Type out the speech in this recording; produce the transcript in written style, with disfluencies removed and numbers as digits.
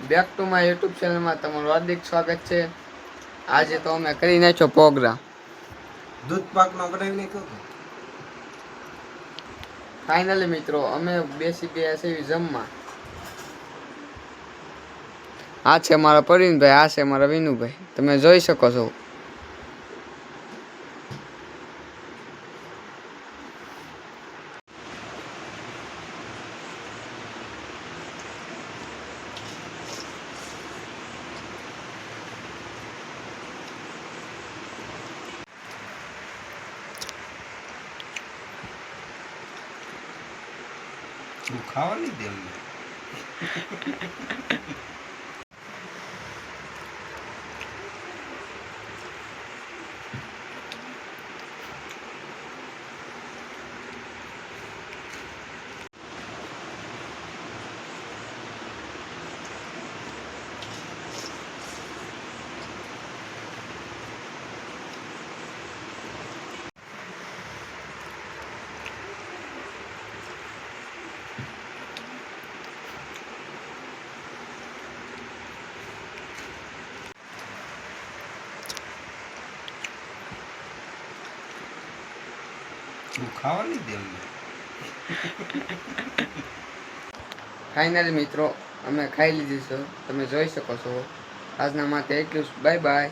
Back to my YouTube ચેનલમાં તમારું હાર્દિક સ્વાગત છે। આજે તો અમે કરી નાખ્યો પ્રોગ્રામ, દૂધ પાકનો કઢાવી નાખ્યો। ફાઇનલી મિત્રો અમે બેસી ગયા છે જમવા। આ છે મારા પરવીનભાઈ, આ છે મારા વિનુભાઈ, તમે જોઈ શકો છો। તું ખાવા નહીં દે અમને। તું ખાવા નહીં દે અમને। ફાઇનલી મિત્રો અમે ખાઈ લીધી છે, તમે જોઈ શકો છો। આજના માટે એટલું જ, બાય બાય।